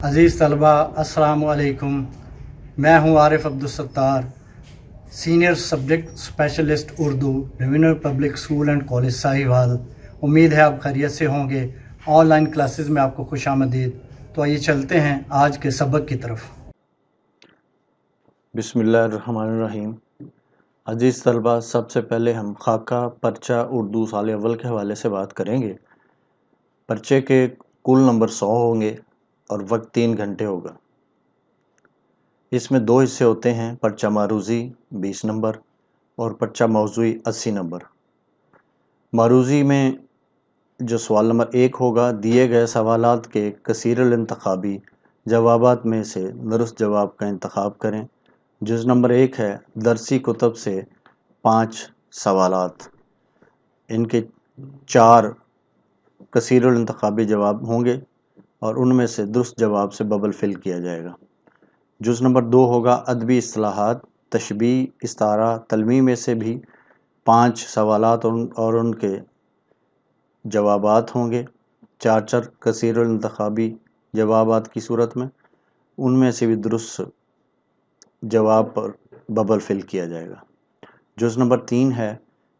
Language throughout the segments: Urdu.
عزیز طلبہ السلام علیکم، میں ہوں Arif Abdul Sattar, senior subject specialist Urdu, revenue public school and college Sahiwal. امید ہے آپ خیریت سے ہوں گے۔ آن لائن کلاسز میں آپ کو خوش آمدید۔ تو آئیے چلتے ہیں آج کے سبق کی طرف۔ بسم اللہ الرحمن الرحیم۔ عزیز طلبہ، سب سے پہلے ہم خاکہ پرچہ اردو سال اول کے حوالے سے بات کریں گے۔ پرچے کے کل نمبر 100 ہوں گے اور وقت 3 گھنٹے ہوگا۔ اس میں 2 حصے ہوتے ہیں، پرچہ معروضی 20 نمبر اور پرچہ موضوعی 80 نمبر۔ معروضی میں جو سوال نمبر 1 ہوگا، دیے گئے سوالات کے کثیر الانتخابی جوابات میں سے درست جواب کا انتخاب کریں۔ جز نمبر 1 ہے درسی کتب سے 5 سوالات، ان کے 4 کثیر الانتخابی جواب ہوں گے اور ان میں سے درست جواب سے ببل فل کیا جائے گا۔ جز نمبر 2 ہوگا ادبی اصطلاحات، تشبیہ، استعارہ، تلمیح میں سے بھی 5 سوالات اور ان کے جوابات ہوں گے، 4 کثیر الانتخابی جوابات کی صورت میں، ان میں سے بھی درست جواب پر ببل فل کیا جائے گا۔ جز نمبر 3 ہے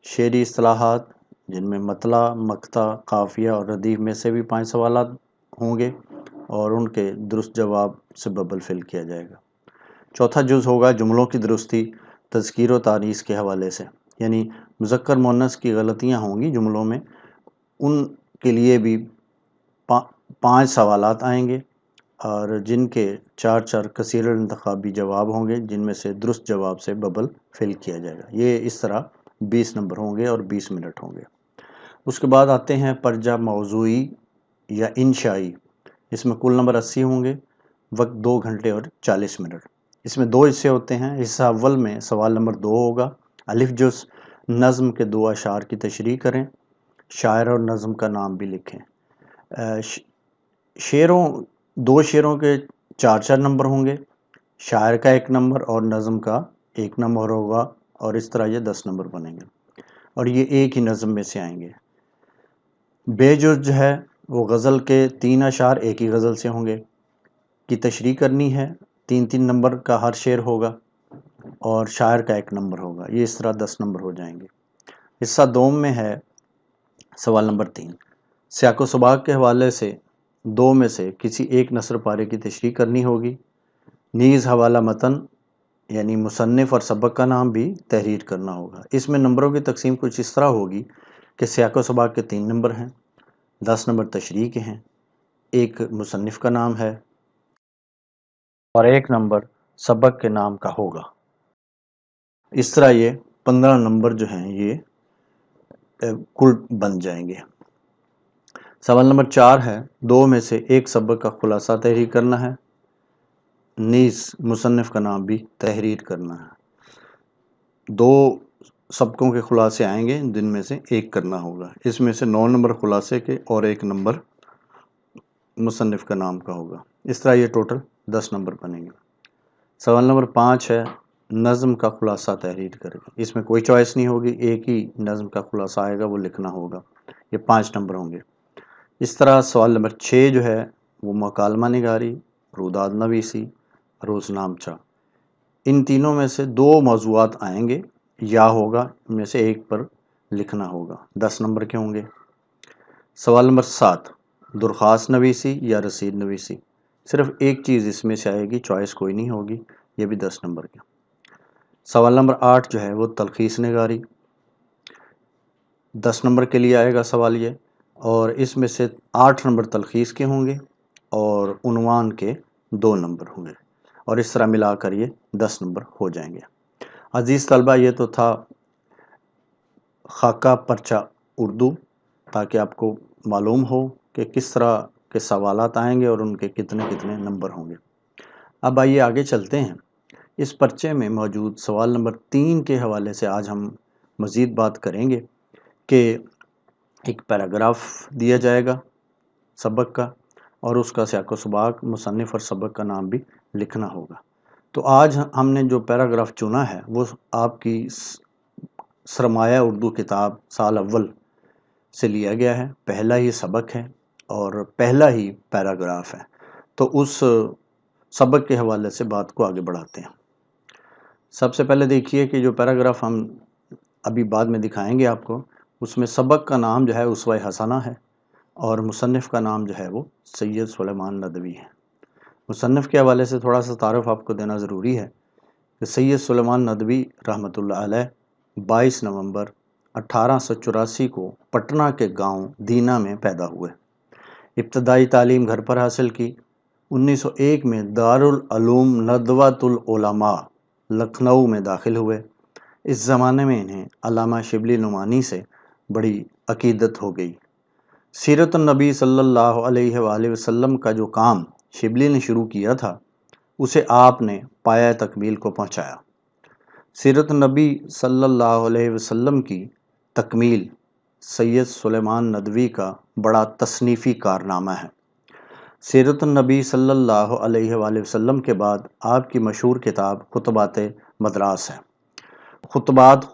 شعری اصطلاحات، جن میں مطلع، مقطع، قافیہ اور ردیف میں سے بھی 5 سوالات ہوں گے اور ان کے درست جواب سے ببل فل کیا جائے گا۔ چوتھا جز ہوگا جملوں کی درستی، تذکیر و تانیث کے حوالے سے، یعنی مذکر مؤنث کی غلطیاں ہوں گی جملوں میں، ان کے لیے بھی 5 سوالات آئیں گے اور جن کے 4 کثیر الانتخابی جواب ہوں گے، جن میں سے درست جواب سے ببل فل کیا جائے گا۔ یہ اس طرح 20 نمبر ہوں گے اور 20 منٹ ہوں گے۔ اس کے بعد آتے ہیں پرچہ موضوعی یا انشائی۔ اس میں کل نمبر 80 ہوں گے، وقت 2 گھنٹے اور 40 منٹ۔ اس میں 2 حصے ہوتے ہیں۔ حصہ اول میں سوال نمبر 2 ہوگا، الف جز نظم کے 2 اشعار کی تشریح کریں، شاعر اور نظم کا نام بھی لکھیں۔ دو شعروں کے 4 نمبر ہوں گے، شاعر کا 1 نمبر اور نظم کا 1 نمبر ہوگا، اور اس طرح یہ 10 نمبر بنیں گے اور یہ ایک ہی نظم میں سے آئیں گے۔ بے جز جو ہے وہ غزل کے 3 اشعار ایک ہی غزل سے ہوں گے کی تشریح کرنی ہے، 3 نمبر کا ہر شعر ہوگا اور شاعر کا 1 نمبر ہوگا، یہ اس طرح 10 نمبر ہو جائیں گے۔ حصہ دوم میں ہے سوال نمبر 3، سیاق و سباق کے حوالے سے 2 میں سے کسی ایک نثر پارے کی تشریح کرنی ہوگی، نیز حوالہ متن یعنی مصنف اور سبق کا نام بھی تحریر کرنا ہوگا۔ اس میں نمبروں کی تقسیم کچھ اس طرح ہوگی کہ سیاق و سباق کے 3 نمبر ہیں، 10 نمبر تشریح کے ہیں، 1 مصنف کا نام ہے اور 1 نمبر سبق کے نام کا ہوگا۔ اس طرح یہ 15 نمبر جو ہیں یہ کل بن جائیں گے۔ سوال نمبر 4 ہے، 2 میں سے 1 سبق کا خلاصہ تحریر کرنا ہے، نیز مصنف کا نام بھی تحریر کرنا ہے۔ 2 سبقوں کے خلاصے آئیں گے، جن میں سے 1 کرنا ہوگا۔ اس میں سے 9 نمبر خلاصے کے اور 1 نمبر مصنف کا نام کا ہوگا۔ اس طرح یہ ٹوٹل 10 نمبر بنیں گے۔ سوال نمبر 5 ہے، نظم کا خلاصہ تحریر کرے گا۔ اس میں کوئی چوائس نہیں ہوگی، ایک ہی نظم کا خلاصہ آئے گا، وہ لکھنا ہوگا۔ یہ 5 نمبر ہوں گے۔ اس طرح سوال نمبر 6 جو ہے وہ مکالمہ نگاری، روداد نویسی، روزنامچہ، ان تینوں میں سے 2 موضوعات آئیں گے، یا ہوگا، ان میں سے 1 پر لکھنا ہوگا، 10 نمبر کے ہوں گے۔ سوال نمبر 7، درخواست نویسی یا رسید نویسی، صرف ایک چیز اس میں سے آئے گی، چوائس کوئی نہیں ہوگی، یہ بھی 10 نمبر کے۔ سوال نمبر 8 جو ہے وہ تلخیص نگاری، 10 نمبر کے لیے آئے گا سوال یہ، اور اس میں سے 8 نمبر تلخیص کے ہوں گے اور عنوان کے 2 نمبر ہوں گے، اور اس طرح ملا کر یہ 10 نمبر ہو جائیں گے۔ عزیز طلبہ، یہ تو تھا خاکہ پرچہ اردو، تاکہ آپ کو معلوم ہو کہ کس طرح کے سوالات آئیں گے اور ان کے کتنے نمبر ہوں گے۔ اب آئیے آگے چلتے ہیں۔ اس پرچے میں موجود سوال نمبر 3 کے حوالے سے آج ہم مزید بات کریں گے کہ ایک پیراگراف دیا جائے گا سبق کا، اور اس کا سیاق و سباق، مصنف اور سبق کا نام بھی لکھنا ہوگا۔ تو آج ہم نے جو پیراگراف چنا ہے وہ آپ کی سرمایہ اردو کتاب سال اول سے لیا گیا ہے، پہلا ہی سبق ہے اور پہلا ہی پیراگراف ہے۔ تو اس سبق کے حوالے سے بات کو آگے بڑھاتے ہیں۔ سب سے پہلے دیکھیے کہ جو پیراگراف ہم ابھی بعد میں دکھائیں گے آپ کو، اس میں سبق کا نام جو ہے اسوہ حسنہ ہے، اور مصنف کا نام جو ہے وہ سید سلیمان ندوی ہے۔ مصنف کے حوالے سے تھوڑا سا تعارف آپ کو دینا ضروری ہے کہ سید سلیمان ندوی رحمۃ اللہ علیہ 22 نومبر 1884 کو پٹنہ کے گاؤں دینا میں پیدا ہوئے۔ ابتدائی تعلیم گھر پر حاصل کی۔ 1901 میں دارالعلوم ندوۃ العلماء لکھنؤ میں داخل ہوئے۔ اس زمانے میں انہیں علامہ شبلی نعمانی سے بڑی عقیدت ہو گئی۔ سیرت النبی صلی اللہ علیہ وآلہ وسلم کا جو کام شبلی نے شروع کیا تھا اسے آپ نے پایہ تکمیل کو پہنچایا۔ سیرت النبی صلی اللہ علیہ وسلم کی تکمیل سید سلیمان ندوی کا بڑا تصنیفی کارنامہ ہے۔ سیرت النبی صلی اللہ علیہ وآلہ وسلم کے بعد آپ کی مشہور کتاب خطبات مدراس ہے۔ خطبات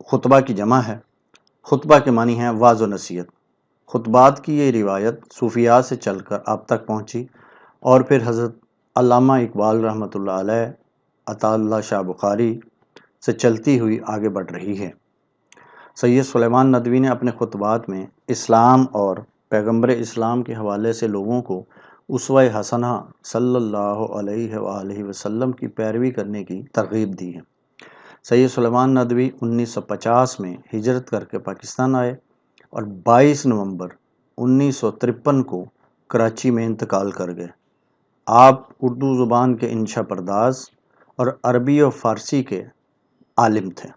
خطبہ کی جمع ہے۔ خطبہ کے معنی ہے وعظ و نصیحت۔ خطبات کی یہ روایت صوفیاء سے چل کر آپ تک پہنچی اور پھر حضرت علامہ اقبال رحمۃ اللہ علیہ، عطا اللہ شاہ بخاری سے چلتی ہوئی آگے بڑھ رہی ہے۔ سید سلیمان ندوی نے اپنے خطبات میں اسلام اور پیغمبر اسلام کے حوالے سے لوگوں کو اسوہ حسنہ صلی اللہ علیہ وآلہ وسلم کی پیروی کرنے کی ترغیب دی ہے۔ سید سلیمان ندوی 1950 میں ہجرت کر کے پاکستان آئے اور 22 نومبر 1953 کو کراچی میں انتقال کر گئے۔ آپ اردو زبان کے انشا پرداز اور عربی و فارسی کے عالم تھے۔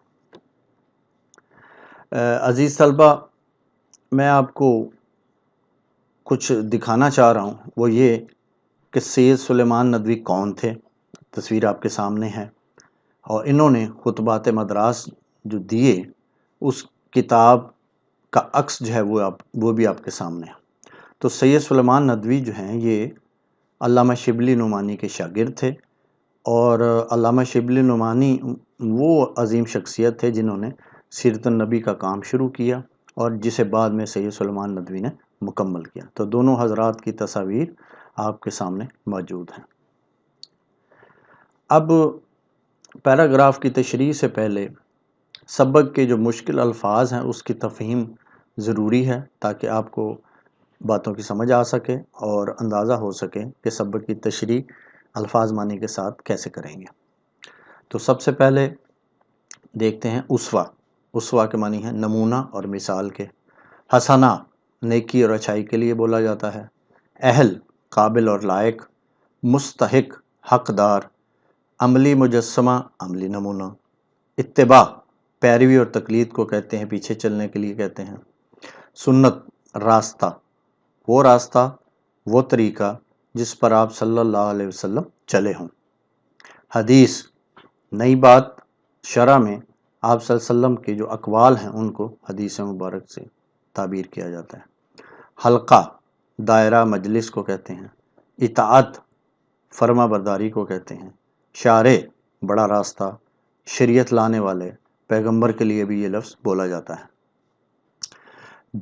عزیز طلبہ، میں آپ کو کچھ دکھانا چاہ رہا ہوں، وہ یہ کہ سید سلیمان ندوی کون تھے۔ تصویر آپ کے سامنے ہے، اور انہوں نے خطبات مدراس جو دیے اس کتاب کا عکس جو ہے وہ بھی آپ کے سامنے ہے۔ تو سید سلیمان ندوی جو ہیں یہ علامہ شبلی نعمانی کے شاگرد تھے، اور علامہ شبلی نعمانی وہ عظیم شخصیت تھے جنہوں نے سیرت النبی کا کام شروع کیا اور جسے بعد میں سید سلیمان ندوی نے مکمل کیا۔ تو دونوں حضرات کی تصاویر آپ کے سامنے موجود ہیں۔ اب پیراگراف کی تشریح سے پہلے سبق کے جو مشکل الفاظ ہیں اس کی تفہیم ضروری ہے تاکہ آپ کو باتوں کی سمجھ آ سکے اور اندازہ ہو سکے کہ سبق کی تشریح الفاظ معنی کے ساتھ کیسے کریں گے۔ تو سب سے پہلے دیکھتے ہیں اسوہ۔ اسوہ کے معنی ہے نمونہ اور مثال کے۔ حسنہ نیکی اور اچھائی کے لیے بولا جاتا ہے۔ اہل قابل اور لائق۔ مستحق حقدار۔ عملی مجسمہ عملی نمونہ۔ اتباع پیروی اور تقلید کو کہتے ہیں، پیچھے چلنے کے لیے کہتے ہیں۔ سنت راستہ، وہ طریقہ جس پر آپ صلی اللہ علیہ وسلم چلے ہوں۔ حدیث نئی بات، شرع میں آپ صلی اللہ علیہ وسلم کے جو اقوال ہیں ان کو حدیث مبارک سے تعبیر کیا جاتا ہے۔ حلقہ دائرہ مجلس کو کہتے ہیں۔ اطاعت فرما برداری کو کہتے ہیں۔ شارع بڑا راستہ، شریعت لانے والے، پیغمبر کے لیے بھی یہ لفظ بولا جاتا ہے۔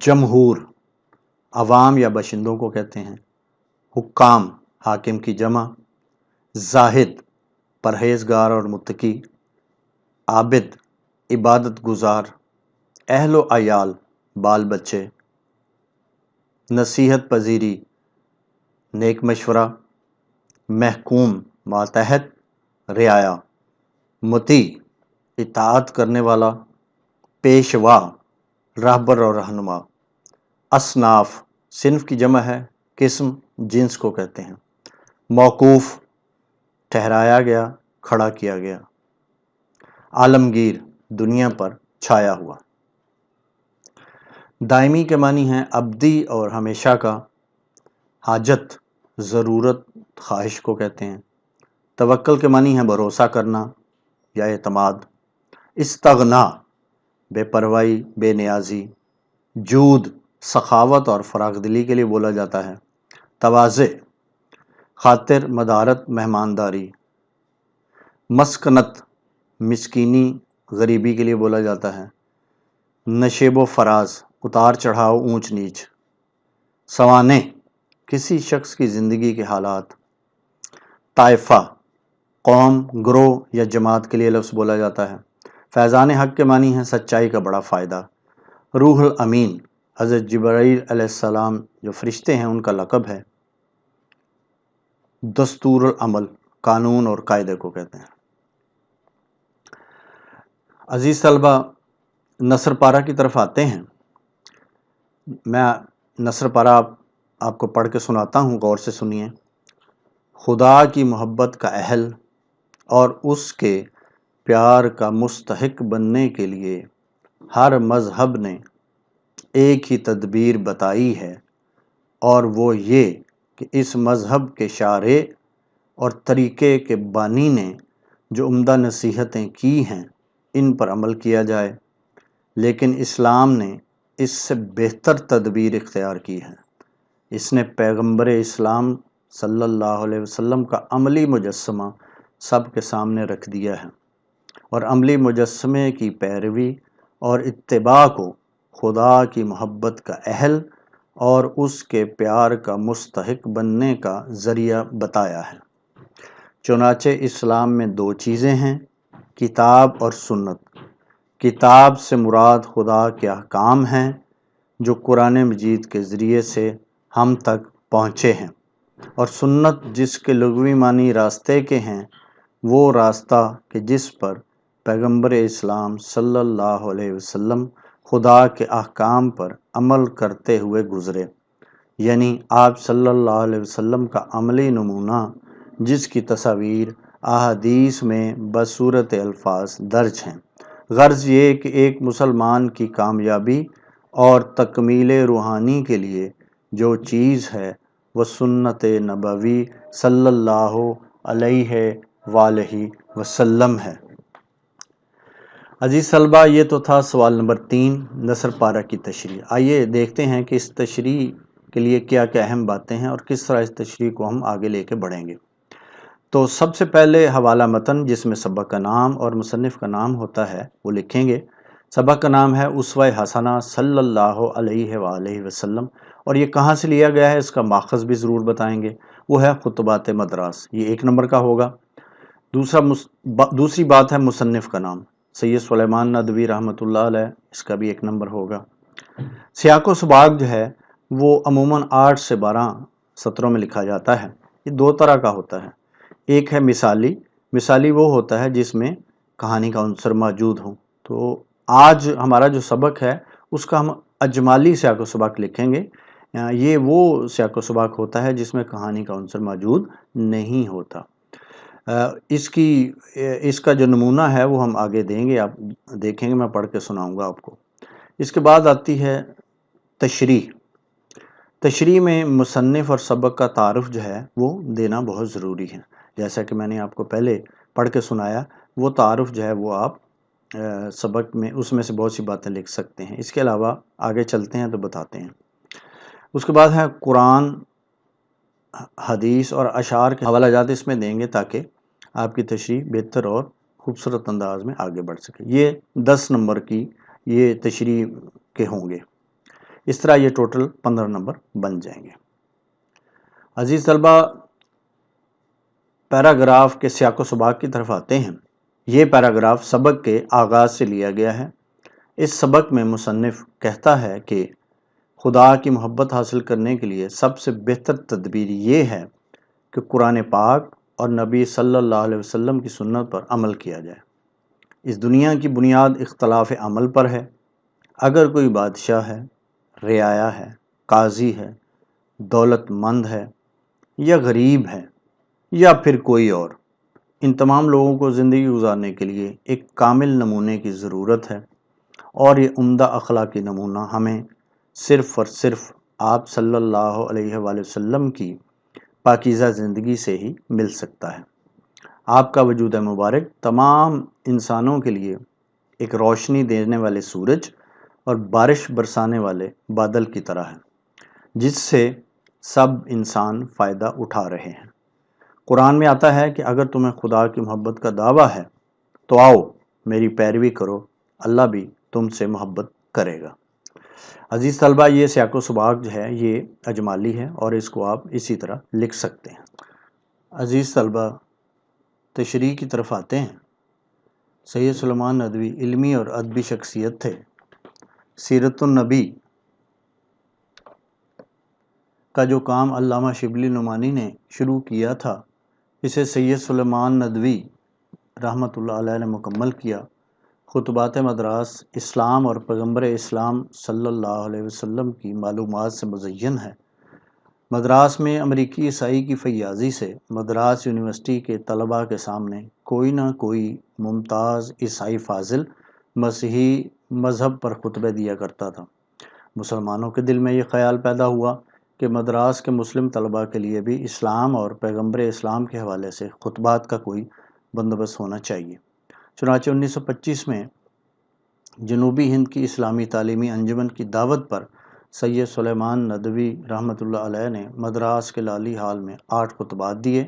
جمہور عوام یا باشندوں کو کہتے ہیں۔ حکام حاکم کی جمع۔ زاہد پرہیزگار اور متقی۔ عابد عبادت گزار۔ اہل و عیال بال بچے۔ نصیحت پذیری نیک مشورہ۔ محکوم ماتحت رعایا۔ مطیع اطاعت کرنے والا۔ پیشوا رہبر اور رہنما۔ اصناف صنف کی جمع ہے، قسم جنس کو کہتے ہیں۔ موقوف ٹھہرایا گیا، کھڑا کیا گیا۔ عالمگیر دنیا پر چھایا ہوا۔ دائمی کے معنی ہیں ابدی اور ہمیشہ کا۔ حاجت ضرورت خواہش کو کہتے ہیں۔ توکل کے معنی ہے بھروسہ کرنا یا اعتماد۔ استغنا بے پرواہی، بے نیازی۔ جود سخاوت اور فراخ دلی کے لیے بولا جاتا ہے۔ تواضع خاطر مدارت مہمانداری۔ مسکنت مسکینی غریبی کے لیے بولا جاتا ہے۔ نشیب و فراز اتار چڑھاؤ اونچ نیچ۔ سوانح کسی شخص کی زندگی کے حالات، طائفہ قوم، گروہ یا جماعت کے لیے لفظ بولا جاتا ہے۔ فیضان حق کے معنی ہے سچائی کا بڑا فائدہ۔ روح الامین حضرت جبرائیل علیہ السلام جو فرشتے ہیں ان کا لقب ہے۔ دستور العمل قانون اور قاعدے کو کہتے ہیں۔ عزیز طلبہ، نثر پارہ کی طرف آتے ہیں۔ میں نثر پارہ آپ کو پڑھ کے سناتا ہوں، غور سے سنیے۔ خدا کی محبت کا اہل اور اس کے پیار کا مستحق بننے کے لیے ہر مذہب نے ایک ہی تدبیر بتائی ہے، اور وہ یہ کہ اس مذہب کے شارع اور طریقے کے بانی نے جو عمدہ نصیحتیں کی ہیں ان پر عمل کیا جائے، لیکن اسلام نے اس سے بہتر تدبیر اختیار کی ہے۔ اس نے پیغمبر اسلام صلی اللہ علیہ وسلم کا عملی مجسمہ سب کے سامنے رکھ دیا ہے، اور عملی مجسمے کی پیروی اور اتباع کو خدا کی محبت کا اہل اور اس کے پیار کا مستحق بننے کا ذریعہ بتایا ہے۔ چنانچہ اسلام میں دو چیزیں ہیں، کتاب اور سنت۔ کتاب سے مراد خدا کے احکام ہیں جو قرآن مجید کے ذریعے سے ہم تک پہنچے ہیں، اور سنت جس کے لغوی معنی راستے کے ہیں، وہ راستہ کہ جس پر پیغمبر اسلام صلی اللہ علیہ وسلم خدا کے احکام پر عمل کرتے ہوئے گزرے، یعنی آپ صلی اللہ علیہ وسلم کا عملی نمونہ جس کی تصاویر احادیث میں بصورت الفاظ درج ہیں۔ غرض یہ کہ ایک مسلمان کی کامیابی اور تکمیل روحانی کے لیے جو چیز ہے وہ سنت نبوی صلی اللہ علیہ وآلہ وسلم ہے۔ عزیز طلبہ، یہ تو تھا سوال نمبر 3 نثر پارہ کی تشریح۔ آئیے دیکھتے ہیں کہ اس تشریح کے لیے کیا کیا اہم باتیں ہیں اور کس طرح اس تشریح کو ہم آگے لے کے بڑھیں گے۔ تو سب سے پہلے حوالہ متن جس میں سبق کا نام اور مصنف کا نام ہوتا ہے وہ لکھیں گے۔ سبق کا نام ہے اسوہ حسنہ صلی اللہ علیہ وآلہ وسلم، اور یہ کہاں سے لیا گیا ہے اس کا ماخذ بھی ضرور بتائیں گے، وہ ہے خطبات مدراس، یہ 1 نمبر کا ہوگا۔ دوسری بات ہے مصنف کا نام سید سلیمان ندوی رحمۃ اللہ علیہ، اس کا بھی 1 نمبر ہوگا۔ سیاق و سباق جو ہے وہ عموماً 8 سے 12 سطروں میں لکھا جاتا ہے۔ یہ 2 طرح کا ہوتا ہے، ایک ہے مثالی۔ مثالی وہ ہوتا ہے جس میں کہانی کا عنصر موجود ہو۔ تو آج ہمارا جو سبق ہے اس کا ہم اجمالی سیاق و سباق لکھیں گے۔ یہ وہ سیاق و سباق ہوتا ہے جس میں کہانی کا عنصر موجود نہیں ہوتا۔ اس کا جو نمونہ ہے وہ ہم آگے دیں گے، آپ دیکھیں گے، میں پڑھ کے سناؤں گا آپ کو۔ اس کے بعد آتی ہے تشریح۔ تشریح میں مصنف اور سبق کا تعارف جو ہے وہ دینا بہت ضروری ہے۔ جیسا کہ میں نے آپ کو پہلے پڑھ کے سنایا، وہ تعارف جو ہے وہ آپ سبق میں اس میں سے بہت سی باتیں لکھ سکتے ہیں۔ اس کے علاوہ آگے چلتے ہیں تو بتاتے ہیں۔ اس کے بعد ہے قرآن، حدیث اور اشعار کے حوالہ جات اس میں دیں گے تاکہ آپ کی تشریح بہتر اور خوبصورت انداز میں آگے بڑھ سکے۔ یہ 10 نمبر کی یہ تشریح کے ہوں گے۔ اس طرح یہ ٹوٹل 15 نمبر بن جائیں گے۔ عزیز طلبہ، پیراگراف کے سیاق و سباق کی طرف آتے ہیں۔ یہ پیراگراف سبق کے آغاز سے لیا گیا ہے۔ اس سبق میں مصنف کہتا ہے کہ خدا کی محبت حاصل کرنے کے لیے سب سے بہتر تدبیر یہ ہے کہ قرآن پاک اور نبی صلی اللہ علیہ وسلم کی سنت پر عمل کیا جائے۔ اس دنیا کی بنیاد اختلاف عمل پر ہے۔ اگر کوئی بادشاہ ہے، رعایا ہے، قاضی ہے، دولت مند ہے یا غریب ہے یا پھر کوئی اور، ان تمام لوگوں کو زندگی گزارنے کے لیے ایک کامل نمونے کی ضرورت ہے، اور یہ عمدہ اخلاقی نمونہ ہمیں صرف اور صرف آپ صلی اللہ علیہ وآلہ وسلم کی پاکیزہ زندگی سے ہی مل سکتا ہے۔ آپ کا وجود مبارک تمام انسانوں کے لیے ایک روشنی دینے والے سورج اور بارش برسانے والے بادل کی طرح ہے، جس سے سب انسان فائدہ اٹھا رہے ہیں۔ قرآن میں آتا ہے کہ اگر تمہیں خدا کی محبت کا دعویٰ ہے تو آؤ میری پیروی کرو، اللہ بھی تم سے محبت کرے گا۔ عزیز طلبہ، یہ سیاق و سباق جو ہے یہ اجمالی ہے اور اس کو آپ اسی طرح لکھ سکتے ہیں۔ عزیز طلبہ، تشریح کی طرف آتے ہیں۔ سید سلیمان ندوی علمی اور ادبی شخصیت تھے۔ سیرت النبی کا جو کام علامہ شبلی نعمانی نے شروع کیا تھا، اسے سید سلیمان ندوی رحمۃ اللہ علیہ نے مکمل کیا۔ خطبات مدراس اسلام اور پیغمبر اسلام صلی اللہ علیہ وسلم کی معلومات سے مزین ہے۔ مدراس میں امریکی عیسائی کی فیاضی سے مدراس یونیورسٹی کے طلباء کے سامنے کوئی نہ کوئی ممتاز عیسائی فاضل مسیحی مذہب پر خطبے دیا کرتا تھا۔ مسلمانوں کے دل میں یہ خیال پیدا ہوا کہ مدراس کے مسلم طلباء کے لیے بھی اسلام اور پیغمبر اسلام کے حوالے سے خطبات کا کوئی بندوبست ہونا چاہیے۔ چنانچہ 1925 میں جنوبی ہند کی اسلامی تعلیمی انجمن کی دعوت پر سید سلیمان ندوی رحمۃ اللہ علیہ نے مدراس کے لالی ہال میں 8 خطبات دیے۔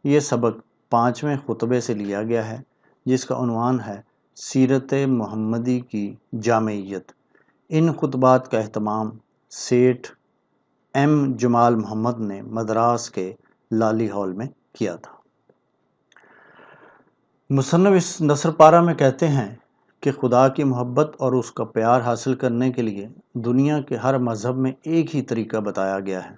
یہ سبق 5ویں خطبے سے لیا گیا ہے، جس کا عنوان ہے سیرت محمدی کی جامعیت۔ ان خطبات کا اہتمام سیٹھ ایم جمال محمد نے مدراس کے لالی ہال میں کیا تھا۔ مصنف اس نثر پارہ میں کہتے ہیں کہ خدا کی محبت اور اس کا پیار حاصل کرنے کے لیے دنیا کے ہر مذہب میں ایک ہی طریقہ بتایا گیا ہے،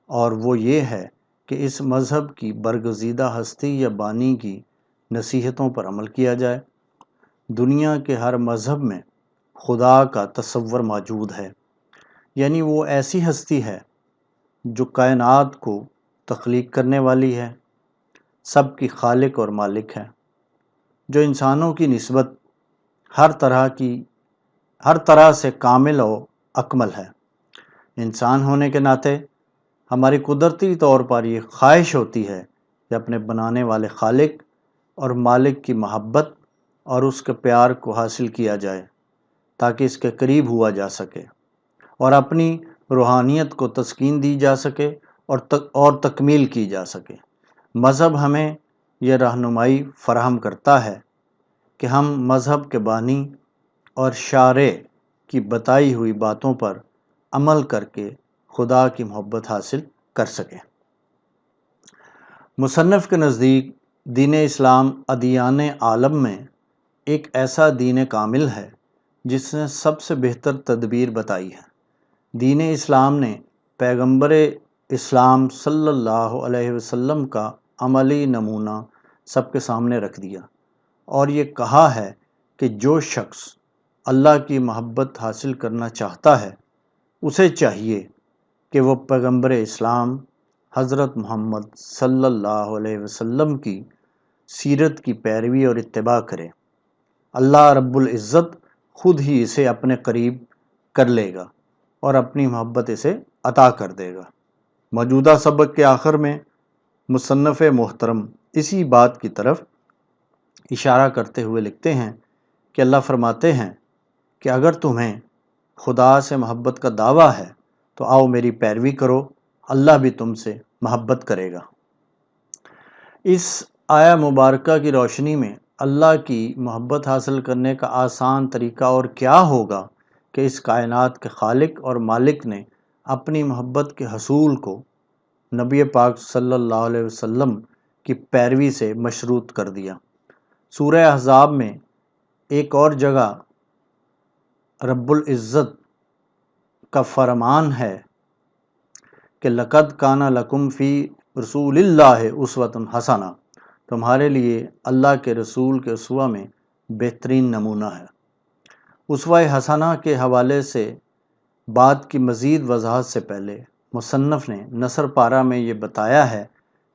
اور وہ یہ ہے کہ اس مذہب کی برگزیدہ ہستی یا بانی کی نصیحتوں پر عمل کیا جائے۔ دنیا کے ہر مذہب میں خدا کا تصور موجود ہے، یعنی وہ ایسی ہستی ہے جو کائنات کو تخلیق کرنے والی ہے، سب کی خالق اور مالک ہے، جو انسانوں کی نسبت ہر طرح سے کامل و اکمل ہے۔ انسان ہونے کے ناطے ہماری قدرتی طور پر یہ خواہش ہوتی ہے کہ اپنے بنانے والے خالق اور مالک کی محبت اور اس کے پیار کو حاصل کیا جائے، تاکہ اس کے قریب ہوا جا سکے اور اپنی روحانیت کو تسکین دی جا سکے اور تکمیل کی جا سکے۔ مذہب ہمیں یہ رہنمائی فراہم کرتا ہے کہ ہم مذہب کے بانی اور شارع کی بتائی ہوئی باتوں پر عمل کر کے خدا کی محبت حاصل کر سکیں۔ مصنف کے نزدیک دین اسلام ادیان عالم میں ایک ایسا دین کامل ہے جس نے سب سے بہتر تدبیر بتائی ہے۔ دین اسلام نے پیغمبر اسلام صلی اللہ علیہ وسلم کا عملی نمونہ سب کے سامنے رکھ دیا اور یہ کہا ہے کہ جو شخص اللہ کی محبت حاصل کرنا چاہتا ہے، اسے چاہیے کہ وہ پیغمبر اسلام حضرت محمد صلی اللہ علیہ وسلم کی سیرت کی پیروی اور اتباع کرے۔ اللہ رب العزت خود ہی اسے اپنے قریب کر لے گا اور اپنی محبت اسے عطا کر دے گا۔ موجودہ سبق کے آخر میں مصنف محترم اسی بات کی طرف اشارہ کرتے ہوئے لکھتے ہیں کہ اللہ فرماتے ہیں کہ اگر تمہیں خدا سے محبت کا دعویٰ ہے تو آؤ میری پیروی کرو، اللہ بھی تم سے محبت کرے گا۔ اس آیہ مبارکہ کی روشنی میں اللہ کی محبت حاصل کرنے کا آسان طریقہ اور کیا ہوگا کہ اس کائنات کے خالق اور مالک نے اپنی محبت کے حصول کو نبی پاک صلی اللہ علیہ وسلم کی پیروی سے مشروط کر دیا۔ سورہ احزاب میں ایک اور جگہ رب العزت کا فرمان ہے کہ لَقَدْ كَانَ لَكُمْ فِي رَسُولِ اللَّهِ أُسْوَةٌ حَسَنَةٌ، تمہارے لیے اللہ کے رسول کے اسوہ میں بہترین نمونہ ہے۔ اسوہ حسنہ کے حوالے سے بات کی مزید وضاحت سے پہلے مصنف نے نثر پارہ میں یہ بتایا ہے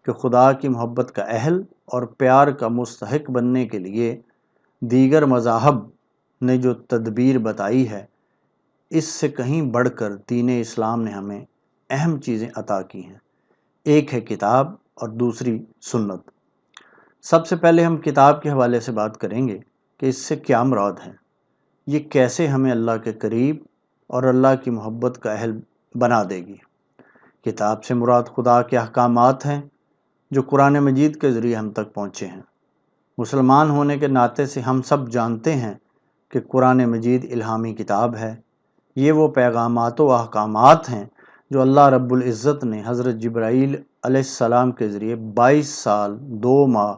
کہ خدا کی محبت کا اہل اور پیار کا مستحق بننے کے لیے دیگر مذاہب نے جو تدبیر بتائی ہے، اس سے کہیں بڑھ کر دین اسلام نے ہمیں اہم چیزیں عطا کی ہیں۔ ایک ہے کتاب اور دوسری سنت۔ سب سے پہلے ہم کتاب کے حوالے سے بات کریں گے کہ اس سے کیا مراد ہے، یہ کیسے ہمیں اللہ کے قریب اور اللہ کی محبت کا اہل بنا دے گی۔ کتاب سے مراد خدا کے احکامات ہیں جو قرآن مجید کے ذریعے ہم تک پہنچے ہیں۔ مسلمان ہونے کے ناطے سے ہم سب جانتے ہیں کہ قرآن مجید الہامی کتاب ہے۔ یہ وہ پیغامات و احکامات ہیں جو اللہ رب العزت نے حضرت جبرائیل علیہ السلام کے ذریعے 22 سال 2 ماہ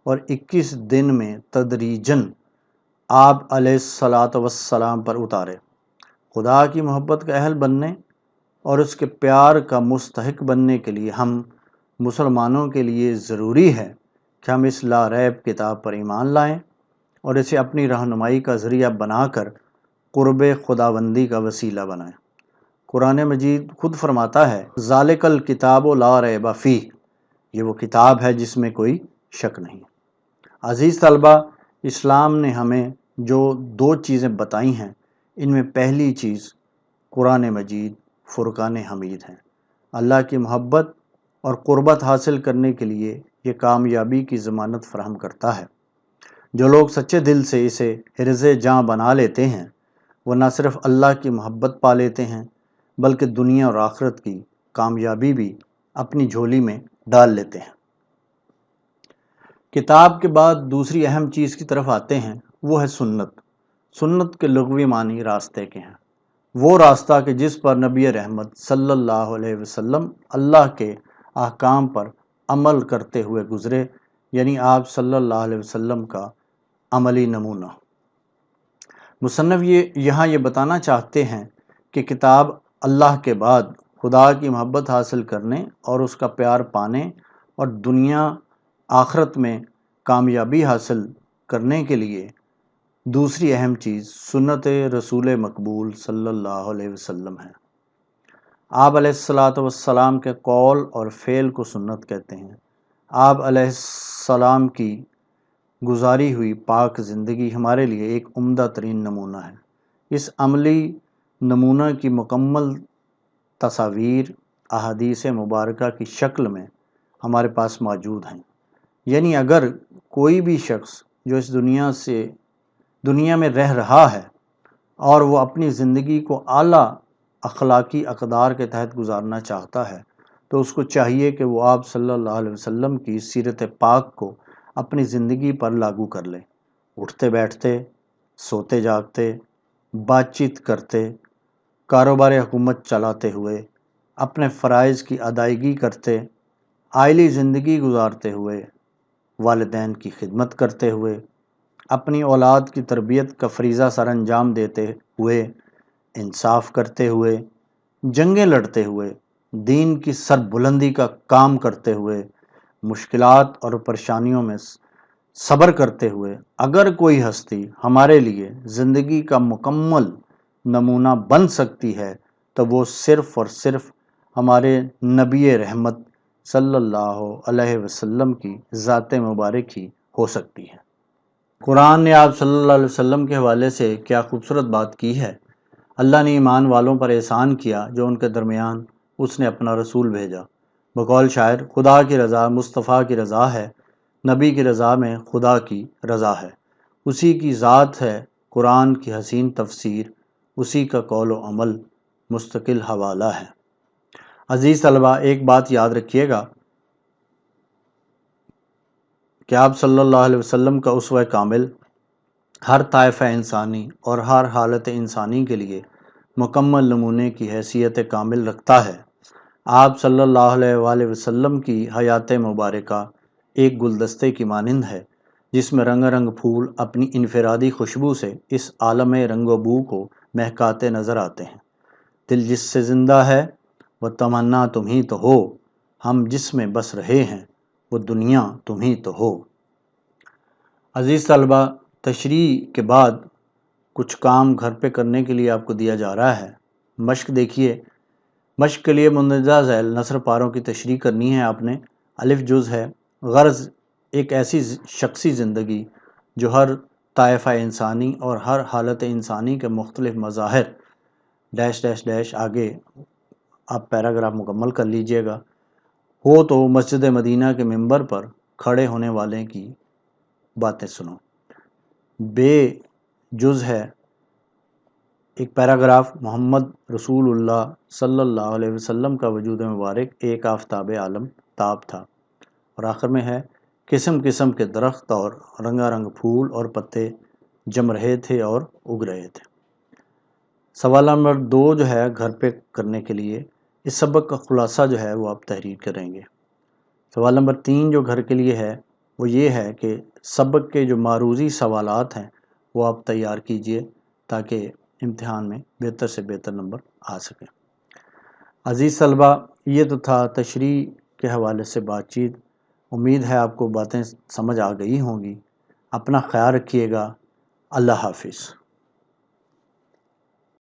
اور 21 دن میں تدریجاً آپ علیہ الصلاۃ والسلام پر اتارے۔ خدا کی محبت کا اہل بننے اور اس کے پیار کا مستحق بننے کے لیے ہم مسلمانوں کے لیے ضروری ہے کہ ہم اس لا ریب کتاب پر ایمان لائیں اور اسے اپنی رہنمائی کا ذریعہ بنا کر قرب خداوندی کا وسیلہ بنائیں۔ قرآن مجید خود فرماتا ہے ذالک الکتاب لا ریب فیہ، یہ وہ کتاب ہے جس میں کوئی شک نہیں۔ عزیز طلبہ، اسلام نے ہمیں جو 2 چیزیں بتائی ہیں، ان میں پہلی چیز قرآن مجید فرقان حمید ہے۔ اللہ کی محبت اور قربت حاصل کرنے کے لیے یہ کامیابی کی ضمانت فراہم کرتا ہے۔ جو لوگ سچے دل سے اسے حرز جاں بنا لیتے ہیں وہ نہ صرف اللہ کی محبت پا لیتے ہیں بلکہ دنیا اور آخرت کی کامیابی بھی اپنی جھولی میں ڈال لیتے ہیں۔ کتاب کے بعد دوسری اہم چیز کی طرف آتے ہیں، وہ ہے سنت۔ سنت کے لغوی معنی راستے کے ہیں، وہ راستہ کہ جس پر نبی رحمت صلی اللہ علیہ وسلم اللہ کے احکام پر عمل کرتے ہوئے گزرے، یعنی آپ صلی اللہ علیہ وسلم کا عملی نمونہ۔ مصنف یہاں یہ بتانا چاہتے ہیں کہ کتاب اللہ کے بعد خدا کی محبت حاصل کرنے اور اس کا پیار پانے اور دنیا آخرت میں کامیابی حاصل کرنے کے لیے دوسری اہم چیز سنت رسول مقبول صلی اللہ علیہ وسلم ہے۔ آپ علیہ الصلاۃ والسلام کے قول اور فعل کو سنت کہتے ہیں۔ آپ علیہ السلام کی گزاری ہوئی پاک زندگی ہمارے لیے ایک عمدہ ترین نمونہ ہے۔ اس عملی نمونہ کی مکمل تصاویر احادیث مبارکہ کی شکل میں ہمارے پاس موجود ہیں۔ یعنی اگر کوئی بھی شخص جو اس دنیا میں رہ رہا ہے اور وہ اپنی زندگی کو اعلیٰ اخلاقی اقدار کے تحت گزارنا چاہتا ہے تو اس کو چاہیے کہ وہ آپ صلی اللہ علیہ وسلم کی سیرت پاک کو اپنی زندگی پر لاگو کر لے۔ اٹھتے بیٹھتے، سوتے جاگتے، بات چیت کرتے، کاروبار حکومت چلاتے ہوئے، اپنے فرائض کی ادائیگی کرتے، عائلی زندگی گزارتے ہوئے، والدین کی خدمت کرتے ہوئے، اپنی اولاد کی تربیت کا فریضہ سر انجام دیتے ہوئے، انصاف کرتے ہوئے، جنگیں لڑتے ہوئے، دین کی سر بلندی کا کام کرتے ہوئے، مشکلات اور پریشانیوں میں صبر کرتے ہوئے اگر کوئی ہستی ہمارے لیے زندگی کا مکمل نمونہ بن سکتی ہے تو وہ صرف اور صرف ہمارے نبی رحمت صلی اللہ علیہ وسلم کی ذات مبارک ہی ہو سکتی ہے۔ قرآن نے آپ صلی اللہ علیہ وسلم کے حوالے سے کیا خوبصورت بات کی ہے۔ اللہ نے ایمان والوں پر احسان کیا جو ان کے درمیان اس نے اپنا رسول بھیجا۔ بقول شاعر، خدا کی رضا مصطفیٰ کی رضا ہے، نبی کی رضا میں خدا کی رضا ہے، اسی کی ذات ہے قرآن کی حسین تفسیر، اسی کا قول و عمل مستقل حوالہ ہے۔ عزیز طلبہ، ایک بات یاد رکھیے گا کہ آپ صلی اللہ علیہ وسلم کا اسوہ کامل ہر طائفہ انسانی اور ہر حالت انسانی کے لیے مکمل نمونے کی حیثیت کامل رکھتا ہے۔ آپ صلی اللہ علیہ وآلہ وسلم کی حیات مبارکہ ایک گلدستے کی مانند ہے جس میں رنگ رنگ پھول اپنی انفرادی خوشبو سے اس عالم رنگ و بو کو مہکاتے نظر آتے ہیں۔ دل جس سے زندہ ہے وہ تمنا تم ہی تو ہو، ہم جس میں بس رہے ہیں وہ دنیا تم ہی تو ہو۔ عزیز طلبہ، تشریح کے بعد کچھ کام گھر پہ کرنے کے لیے آپ کو دیا جا رہا ہے۔ مشق دیکھیے، مشق کے لیے مندرجہ ذیل نثر پاروں کی تشریح کرنی ہے آپ نے۔ الف جز ہے، غرض ایک ایسی شخصی زندگی جو ہر طائفہ انسانی اور ہر حالت انسانی کے مختلف مظاہر ڈیش ڈیش ڈیش آگے آپ پیراگراف مکمل کر لیجئے گا۔ ہو تو مسجد مدینہ کے ممبر پر کھڑے ہونے والے کی باتیں سنو۔ بے جز ہے ایک پیراگراف، محمد رسول اللہ صلی اللہ علیہ وسلم کا وجود مبارک ایک آفتاب عالم تاب تھا۔ اور آخر میں ہے، قسم قسم کے درخت اور رنگا رنگ پھول اور پتے جم رہے تھے اور اگ رہے تھے۔ سوال نمبر 2 جو ہے گھر پہ کرنے کے لیے، اس سبق کا خلاصہ جو ہے وہ آپ تحریر کریں گے۔ سوال نمبر 3 جو گھر کے لیے ہے وہ یہ ہے کہ سبق کے جو معروضی سوالات ہیں وہ آپ تیار کیجئے تاکہ امتحان میں بہتر سے بہتر نمبر آ سکیں۔ عزیز طلبہ، یہ تو تھا تشریح کے حوالے سے بات چیت۔ امید ہے آپ کو باتیں سمجھ آ گئی ہوں گی۔ اپنا خیال رکھیے گا۔ اللہ حافظ۔